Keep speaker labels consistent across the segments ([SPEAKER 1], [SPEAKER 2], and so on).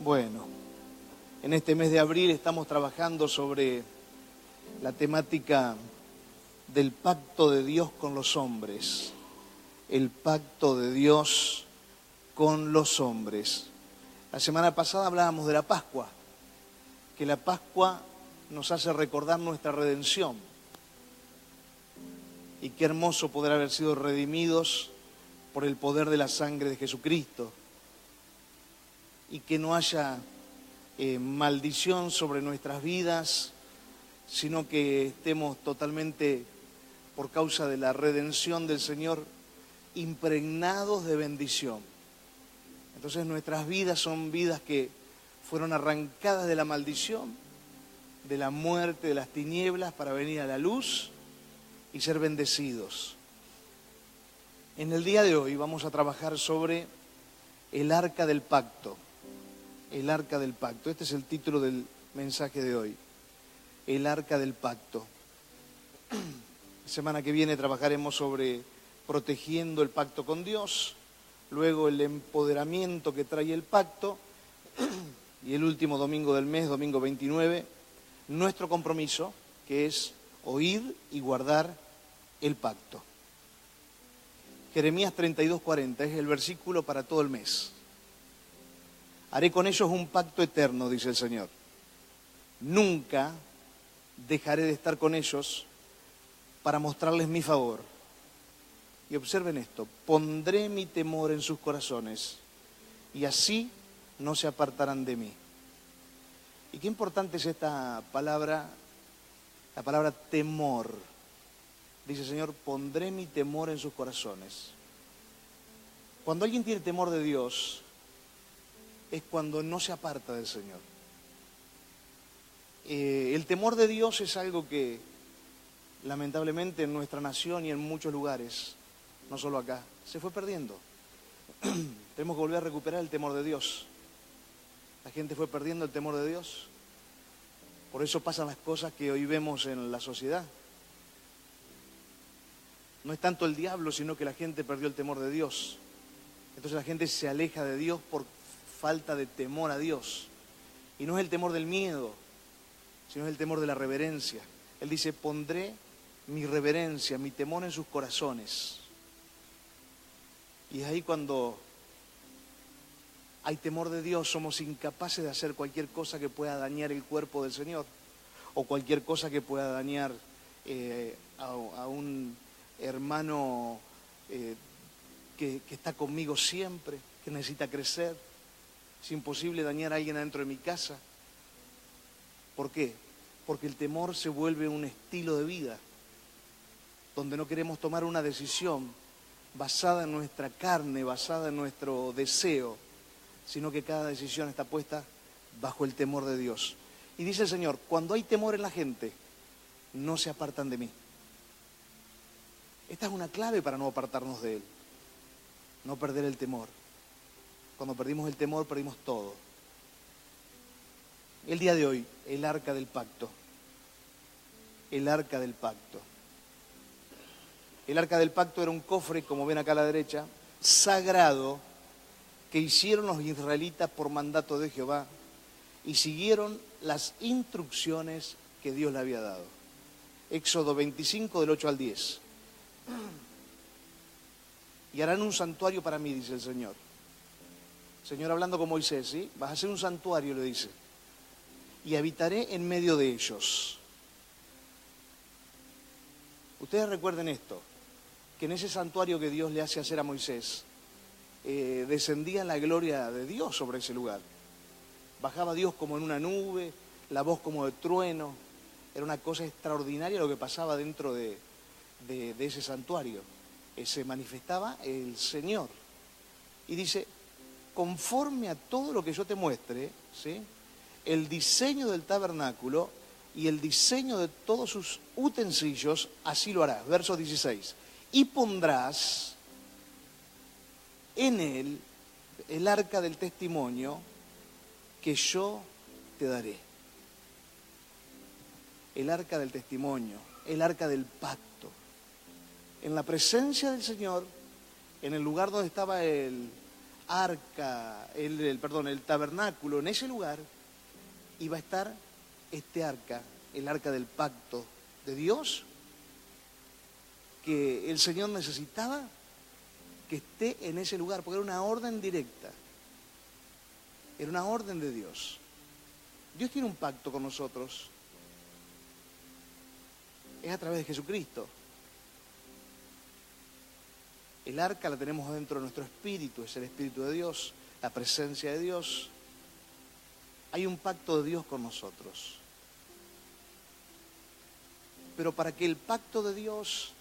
[SPEAKER 1] Bueno, en este mes de abril estamos trabajando sobre la temática del pacto de Dios con los hombres. El pacto de Dios con los hombres. La semana pasada hablábamos de la Pascua, que la Pascua nos hace recordar nuestra redención. Y qué hermoso poder haber sido redimidos por el poder de la sangre de Jesucristo. Y que no haya maldición sobre nuestras vidas, sino que estemos totalmente, por causa de la redención del Señor, impregnados de bendición. Entonces nuestras vidas son vidas que fueron arrancadas de la maldición, de la muerte, de las tinieblas, para venir a la luz y ser bendecidos. En el día de hoy vamos a trabajar sobre el arca del pacto. El arca del pacto. Este es el título del mensaje de hoy. El arca del pacto. La semana que viene trabajaremos sobre protegiendo el pacto con Dios, luego el empoderamiento que trae el pacto y el último domingo del mes, domingo 29, nuestro compromiso, que es oír y guardar el pacto. Jeremías 32:40 es el versículo para todo el mes. Haré con ellos un pacto eterno, dice el Señor. Nunca dejaré de estar con ellos para mostrarles mi favor. Y observen esto, pondré mi temor en sus corazones y así no se apartarán de mí. Y qué importante es esta palabra, la palabra temor. Dice el Señor, pondré mi temor en sus corazones. Cuando alguien tiene temor de Dios, es cuando no se aparta del Señor. El temor de Dios es algo que, lamentablemente, en nuestra nación y en muchos lugares, no solo acá, se fue perdiendo. Tenemos que volver a recuperar el temor de Dios. La gente fue perdiendo el temor de Dios. Por eso pasan las cosas que hoy vemos en la sociedad. No es tanto el diablo, sino que la gente perdió el temor de Dios. Entonces la gente se aleja de Dios por falta de temor a Dios. Y no es el temor del miedo, sino es el temor de la reverencia. Él dice, pondré mi reverencia, mi temor en sus corazones. Y es ahí cuando hay temor de Dios, somos incapaces de hacer cualquier cosa que pueda dañar el cuerpo del Señor, o cualquier cosa que pueda dañar a un hermano que está conmigo siempre, que necesita crecer. Es imposible dañar a alguien adentro de mi casa. ¿Por qué? Porque el temor se vuelve un estilo de vida, donde no queremos tomar una decisión basada en nuestra carne, basada en nuestro deseo, sino que cada decisión está puesta bajo el temor de Dios. Y dice el Señor, cuando hay temor en la gente, no se apartan de mí. Esta es una clave para no apartarnos de Él, no perder el temor. Cuando perdimos el temor, perdimos todo. El día de hoy, el arca del pacto. El arca del pacto. El arca del pacto era un cofre, como ven acá a la derecha, sagrado, que hicieron los israelitas por mandato de Jehová y siguieron las instrucciones que Dios le había dado. Éxodo 25, del 8 al 10. Y harán un santuario para mí, dice el Señor. Señor hablando con Moisés, ¿sí? Vas a hacer un santuario, le dice. Y habitaré en medio de ellos. Ustedes recuerden esto, que en ese santuario que Dios le hace hacer a Moisés, descendía la gloria de Dios sobre ese lugar. Bajaba Dios como en una nube, la voz como de trueno. Era una cosa extraordinaria lo que pasaba dentro de ese santuario. Se manifestaba el Señor. Y dice, conforme a todo lo que yo te muestre, ¿sí?, el diseño del tabernáculo y el diseño de todos sus utensilios, así lo harás. Verso 16. Y pondrás en él el arca del testimonio que yo te daré. El arca del testimonio, el arca del pacto. En la presencia del Señor en el lugar donde estaba el arca, el tabernáculo, en ese lugar iba a estar este arca, el arca del pacto de Dios, que el Señor necesitaba que esté en ese lugar, porque era una orden directa, era una orden de Dios. Dios tiene un pacto con nosotros, es a través de Jesucristo. El arca la tenemos dentro de nuestro espíritu, es el Espíritu de Dios, la presencia de Dios. Hay un pacto de Dios con nosotros. Pero para que el pacto de Dios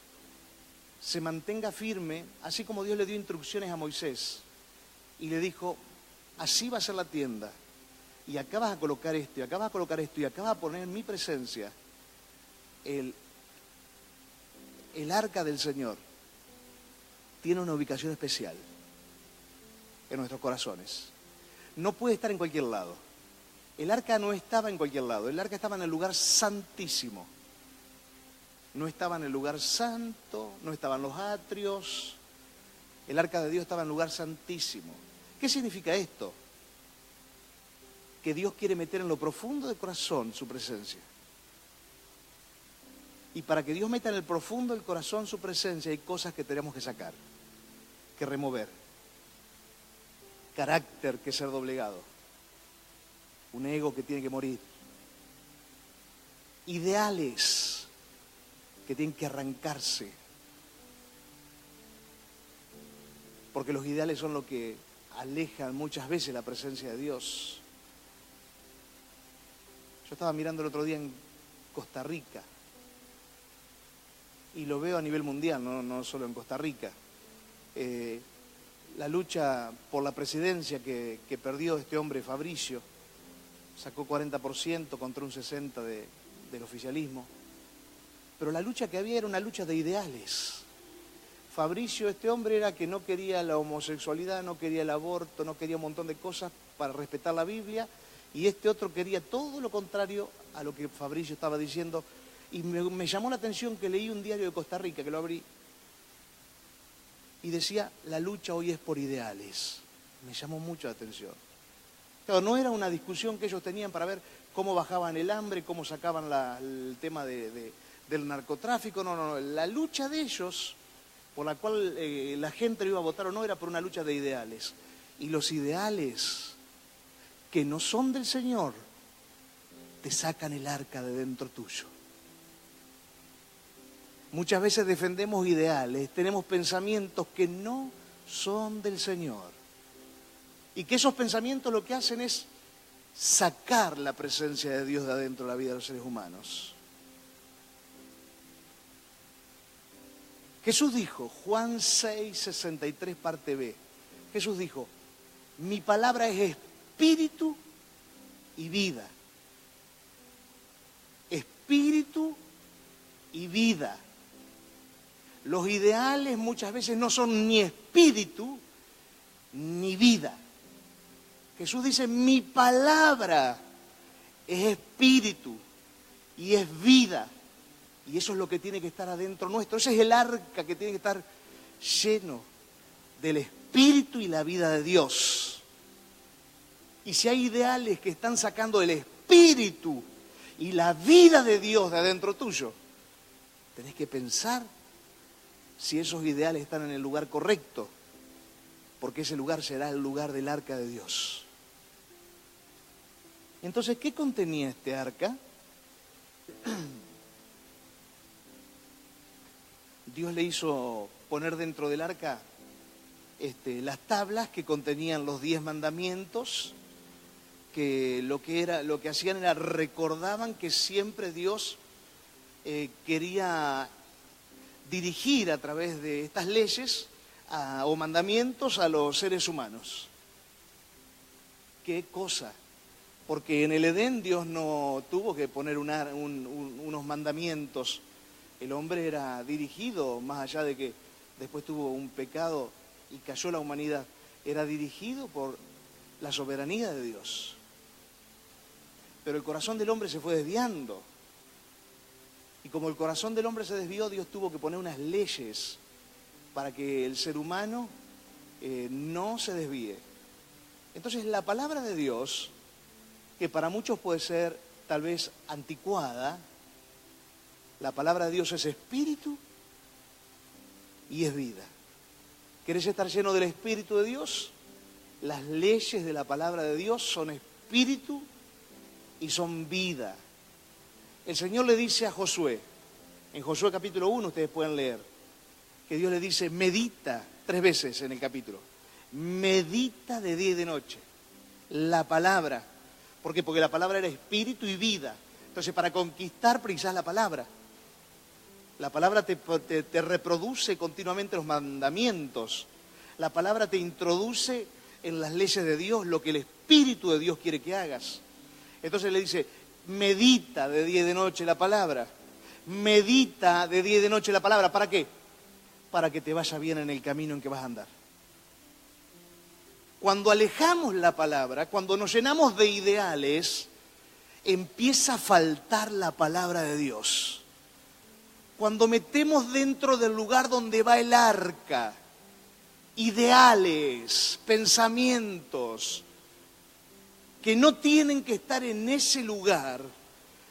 [SPEAKER 1] se mantenga firme, así como Dios le dio instrucciones a Moisés y le dijo, así va a ser la tienda, y acá vas a colocar esto, y acá vas a colocar esto, y acá vas a poner en mi presencia el arca del Señor, tiene una ubicación especial en nuestros corazones. No puede estar en cualquier lado. El arca no estaba en cualquier lado, el arca estaba en el lugar santísimo. No estaba en el lugar santo, no estaba en los atrios. El arca de Dios estaba en el lugar santísimo. ¿Qué significa esto? Que Dios quiere meter en lo profundo del corazón su presencia. Y para que Dios meta en el profundo del corazón su presencia, hay cosas que tenemos que sacar, que remover. Carácter que ser doblegado. Un ego que tiene que morir. Ideales que tienen que arrancarse. Porque los ideales son lo que alejan muchas veces la presencia de Dios. Yo estaba mirando el otro día en Costa Rica y lo veo a nivel mundial, no solo en Costa Rica. La lucha por la presidencia que perdió este hombre Fabricio, sacó 40% contra un 60% del oficialismo. Pero la lucha que había era una lucha de ideales. Fabricio, este hombre, era que no quería la homosexualidad, no quería el aborto, no quería un montón de cosas para respetar la Biblia, y este otro quería todo lo contrario a lo que Fabricio estaba diciendo. Y me llamó la atención que leí un diario de Costa Rica, que lo abrí, y decía, la lucha hoy es por ideales. Me llamó mucho la atención. Claro, no era una discusión que ellos tenían para ver cómo bajaban el hambre, cómo sacaban el tema del narcotráfico, no. La lucha de ellos, por la cual la gente lo iba a votar o no, era por una lucha de ideales. Y los ideales que no son del Señor, te sacan el arca de dentro tuyo. Muchas veces defendemos ideales, tenemos pensamientos que no son del Señor. Y que esos pensamientos lo que hacen es sacar la presencia de Dios de adentro de la vida de los seres humanos. Jesús dijo, Juan 6:63 parte B, Jesús dijo, mi palabra es espíritu y vida. Espíritu y vida. Los ideales muchas veces no son ni espíritu ni vida. Jesús dice, mi palabra es espíritu y es vida. Y eso es lo que tiene que estar adentro nuestro. Ese es el arca que tiene que estar lleno del espíritu y la vida de Dios. Y si hay ideales que están sacando el espíritu y la vida de Dios de adentro tuyo, tenés que pensar si esos ideales están en el lugar correcto, porque ese lugar será el lugar del arca de Dios. Entonces, ¿qué contenía este arca? Dios le hizo poner dentro del arca las tablas que contenían los 10 mandamientos, que lo que hacían era recordaban que siempre Dios quería dirigir a través de estas leyes o mandamientos a los seres humanos. ¿Qué cosa? Porque en el Edén Dios no tuvo que poner unos mandamientos. El hombre era dirigido, más allá de que después tuvo un pecado y cayó la humanidad, era dirigido por la soberanía de Dios. Pero el corazón del hombre se fue desviando. Y como el corazón del hombre se desvió, Dios tuvo que poner unas leyes para que el ser humano no se desvíe. Entonces la palabra de Dios, que para muchos puede ser tal vez anticuada, la palabra de Dios es espíritu y es vida. ¿Querés estar lleno del Espíritu de Dios? Las leyes de la palabra de Dios son espíritu y son vida. El Señor le dice a Josué, en Josué capítulo 1 ustedes pueden leer, que Dios le dice, medita 3 veces en el capítulo, medita de día y de noche la palabra. ¿Por qué? Porque la palabra era espíritu y vida. Entonces para conquistar precisás la palabra. La palabra te reproduce continuamente los mandamientos. La palabra te introduce en las leyes de Dios, lo que el Espíritu de Dios quiere que hagas. Entonces le dice, medita de día y de noche la palabra. Medita de día y de noche la palabra. ¿Para qué? Para que te vaya bien en el camino en que vas a andar. Cuando alejamos la palabra, cuando nos llenamos de ideales, empieza a faltar la palabra de Dios. Cuando metemos dentro del lugar donde va el arca, ideales, pensamientos, que no tienen que estar en ese lugar,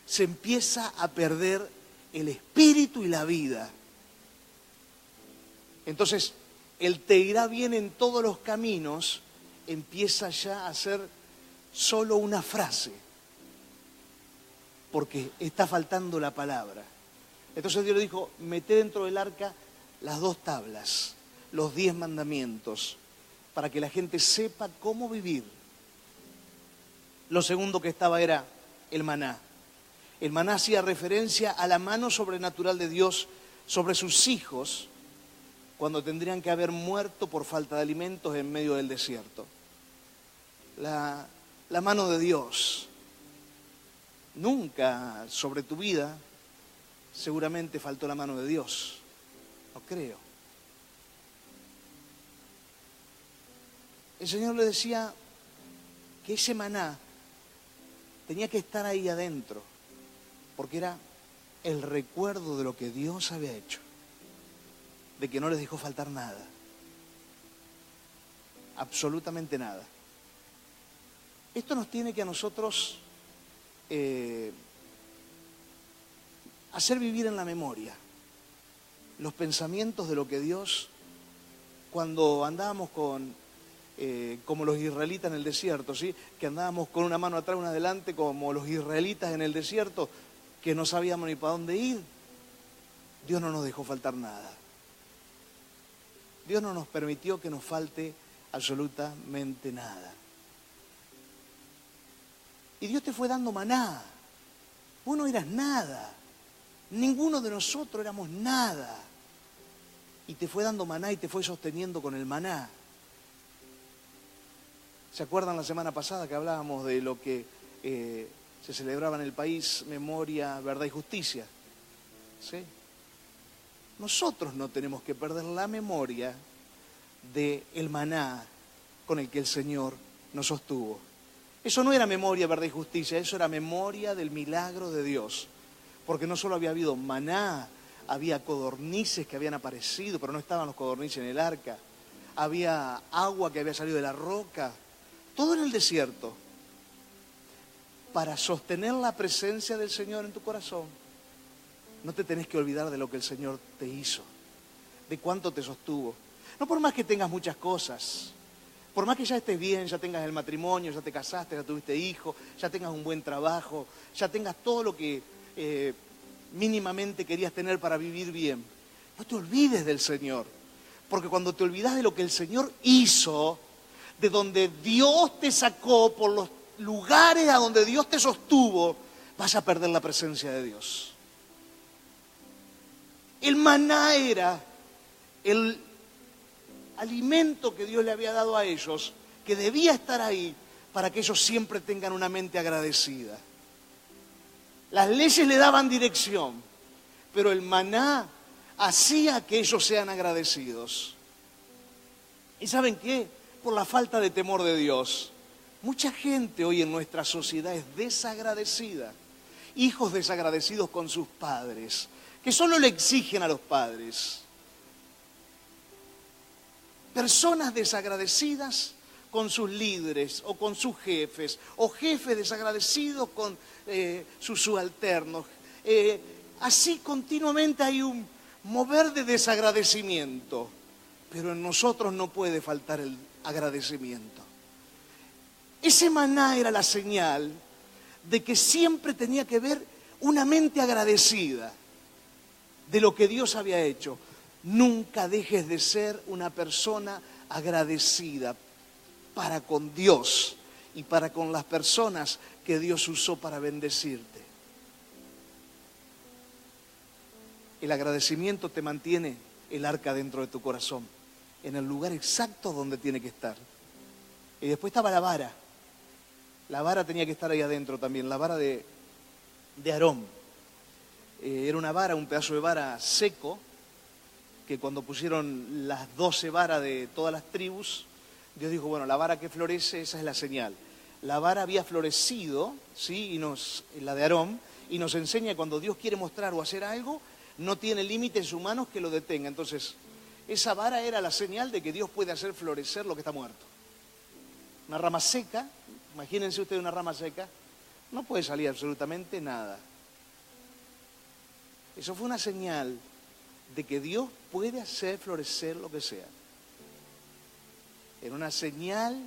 [SPEAKER 1] se empieza a perder el espíritu y la vida. Entonces, el te irá bien en todos los caminos empieza ya a ser solo una frase, porque está faltando la palabra. Entonces Dios le dijo, mete dentro del arca las 2 tablas, los 10 mandamientos, para que la gente sepa cómo vivir. Lo segundo que estaba era el maná. El maná hacía referencia a la mano sobrenatural de Dios sobre sus hijos cuando tendrían que haber muerto por falta de alimentos en medio del desierto. La mano de Dios. Nunca sobre tu vida seguramente faltó la mano de Dios. No creo. El Señor le decía que ese maná tenía que estar ahí adentro, porque era el recuerdo de lo que Dios había hecho, de que no les dejó faltar nada, absolutamente nada. Esto nos tiene que a nosotros hacer vivir en la memoria los pensamientos de lo que Dios, cuando andábamos como los israelitas en el desierto, ¿sí? Que andábamos con una mano atrás, una adelante, como los israelitas en el desierto, que no sabíamos ni para dónde ir. Dios no nos dejó faltar nada. Dios no nos permitió que nos falte absolutamente nada. Y Dios te fue dando maná. Vos no eras nada. Ninguno de nosotros éramos nada. Y te fue dando maná y te fue sosteniendo con el maná. ¿Se acuerdan la semana pasada que hablábamos de lo que se celebraba en el país, memoria, verdad y justicia? ¿Sí? Nosotros no tenemos que perder la memoria del maná con el que el Señor nos sostuvo. Eso no era memoria, verdad y justicia, eso era memoria del milagro de Dios. Porque no solo había habido maná, había codornices que habían aparecido, pero no estaban los codornices en el arca. Había agua que había salido de la roca. Todo en el desierto. Para sostener la presencia del Señor en tu corazón, no te tenés que olvidar de lo que el Señor te hizo, de cuánto te sostuvo. No por más que tengas muchas cosas, por más que ya estés bien, ya tengas el matrimonio, ya te casaste, ya tuviste hijos, ya tengas un buen trabajo, ya tengas todo lo que mínimamente querías tener para vivir bien. No te olvides del Señor, porque cuando te olvidas de lo que el Señor hizo, de donde Dios te sacó, por los lugares a donde Dios te sostuvo, vas a perder la presencia de Dios. El maná era el alimento que Dios le había dado a ellos, que debía estar ahí para que ellos siempre tengan una mente agradecida. Las leyes le daban dirección, pero el maná hacía que ellos sean agradecidos. ¿Y saben qué? Por la falta de temor de Dios. Mucha gente hoy en nuestra sociedad es desagradecida. Hijos desagradecidos con sus padres, que solo le exigen a los padres. Personas desagradecidas con sus líderes o con sus jefes, o jefes desagradecidos con sus subalternos. Así continuamente hay un mover de desagradecimiento, pero en nosotros no puede faltar el agradecimiento. Ese maná era la señal de que siempre tenía que ver una mente agradecida de lo que Dios había hecho. Nunca dejes de ser una persona agradecida para con Dios y para con las personas que Dios usó para bendecirte. El agradecimiento te mantiene el arca dentro de tu corazón, en el lugar exacto donde tiene que estar. Y después estaba la vara. La vara tenía que estar ahí adentro también, la vara de Aarón. Era una vara, un pedazo de vara seco, que cuando pusieron las 12 varas de todas las tribus, Dios dijo, bueno, la vara que florece, esa es la señal. La vara había florecido, ¿sí? La de Aarón, y nos enseña cuando Dios quiere mostrar o hacer algo, no tiene límites humanos que lo detenga. Entonces, esa vara era la señal de que Dios puede hacer florecer lo que está muerto. Una rama seca, imagínense ustedes una rama seca, no puede salir absolutamente nada. Eso fue una señal de que Dios puede hacer florecer lo que sea. Era una señal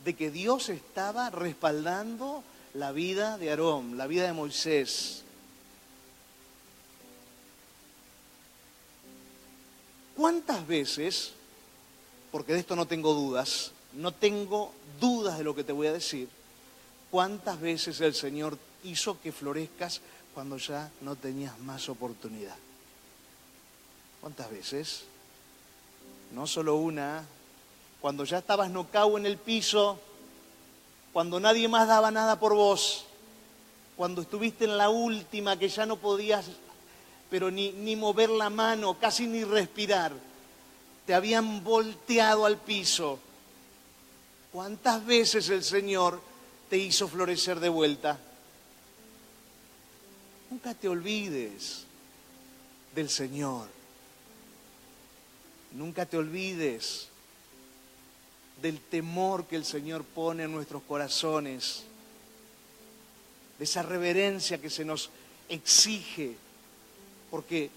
[SPEAKER 1] de que Dios estaba respaldando la vida de Aarón, la vida de Moisés. ¿Cuántas veces, porque de esto no tengo dudas de lo que te voy a decir, cuántas veces el Señor hizo que florezcas cuando ya no tenías más oportunidad? ¿Cuántas veces? No solo una, cuando ya estabas nocao en el piso, cuando nadie más daba nada por vos, cuando estuviste en la última que ya no podías, pero ni mover la mano, casi ni respirar, te habían volteado al piso. ¿Cuántas veces el Señor te hizo florecer de vuelta? Nunca te olvides del Señor. Nunca te olvides del temor que el Señor pone en nuestros corazones, de esa reverencia que se nos exige, porque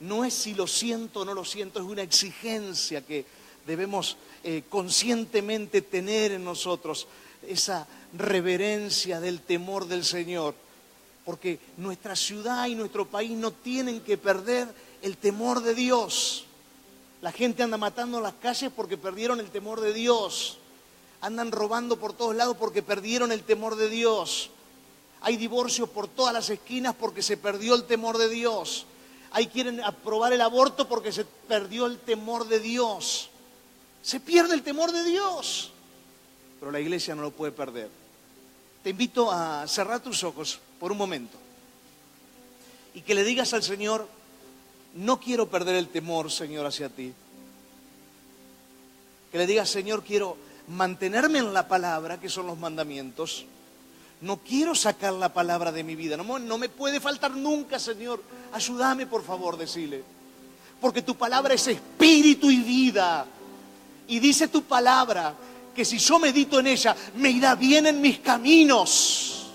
[SPEAKER 1] no es si lo siento o no lo siento, es una exigencia que debemos conscientemente tener en nosotros, esa reverencia del temor del Señor, porque nuestra ciudad y nuestro país no tienen que perder el temor de Dios. La gente anda matando en las calles porque perdieron el temor de Dios. Andan robando por todos lados porque perdieron el temor de Dios. Hay divorcios por todas las esquinas porque se perdió el temor de Dios. Ahí quieren aprobar el aborto porque se perdió el temor de Dios. Se pierde el temor de Dios. Pero la iglesia no lo puede perder. Te invito a cerrar tus ojos por un momento y que le digas al Señor, no quiero perder el temor, Señor, hacia ti. Que le digas, Señor, quiero mantenerme en la palabra, que son los mandamientos. No quiero sacar la palabra de mi vida. No me puede faltar nunca, Señor. Ayúdame, por favor, decirle. Porque tu palabra es espíritu y vida. Y dice tu palabra que si yo medito en ella, me irá bien en mis caminos.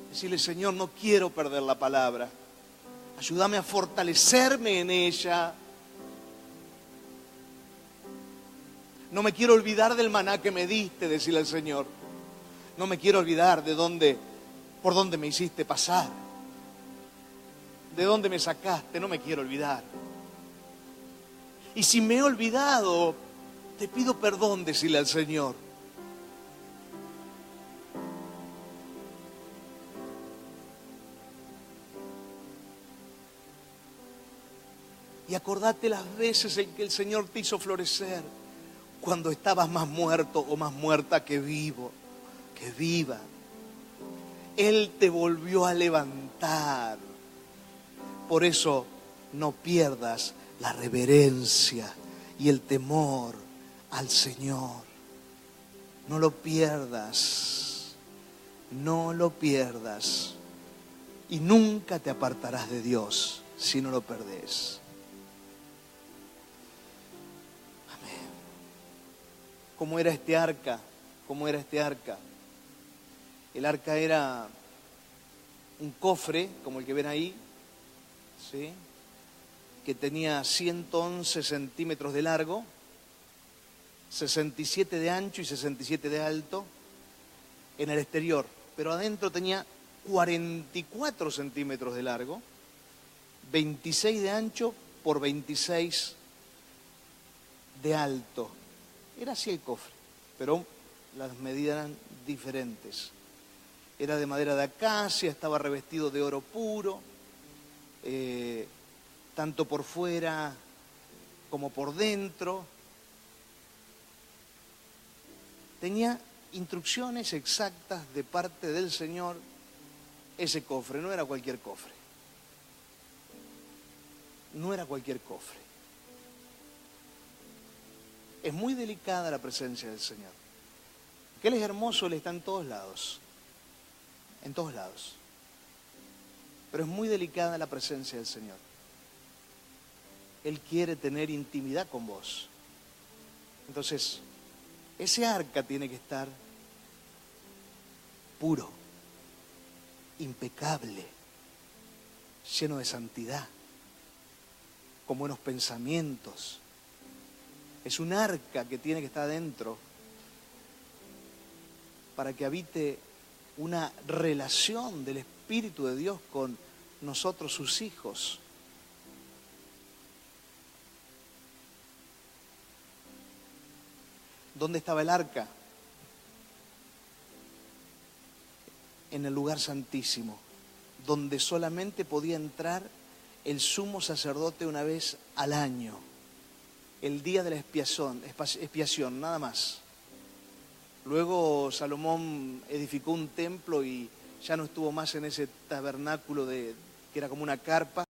[SPEAKER 1] Decirle, Señor, no quiero perder la palabra. Ayúdame a fortalecerme en ella. No me quiero olvidar del maná que me diste, decirle al Señor. No me quiero olvidar por dónde me hiciste pasar. De dónde me sacaste, no me quiero olvidar. Y si me he olvidado, te pido perdón, decirle al Señor. Y acordate las veces en que el Señor te hizo florecer, cuando estabas más muerto o más muerta que vivo, que viva. Él te volvió a levantar. Por eso no pierdas la reverencia y el temor al Señor. No lo pierdas, no lo pierdas. Y nunca te apartarás de Dios si no lo perdés. cómo era este arca, cómo era este arca. El arca era un cofre, como el que ven ahí, ¿sí?, que tenía 111 centímetros de largo, 67 de ancho y 67 de alto en el exterior, pero adentro tenía 44 centímetros de largo, 26 de ancho por 26 de alto. Era así el cofre, pero las medidas eran diferentes. Era de madera de acacia, estaba revestido de oro puro, tanto por fuera como por dentro. Tenía instrucciones exactas de parte del Señor. Ese cofre no era cualquier cofre. No era cualquier cofre. Es muy delicada la presencia del Señor. Que Él es hermoso, Él está en todos lados. En todos lados. Pero es muy delicada la presencia del Señor. Él quiere tener intimidad con vos. Entonces, ese arca tiene que estar puro, impecable, lleno de santidad, con buenos pensamientos. Es un arca que tiene que estar adentro para que habite una relación del Espíritu de Dios con nosotros, sus hijos. ¿Dónde estaba el arca? En el lugar santísimo, donde solamente podía entrar el sumo sacerdote una vez al año, el día de la expiación, nada más. Luego Salomón edificó un templo y ya no estuvo más en ese tabernáculo que era como una carpa,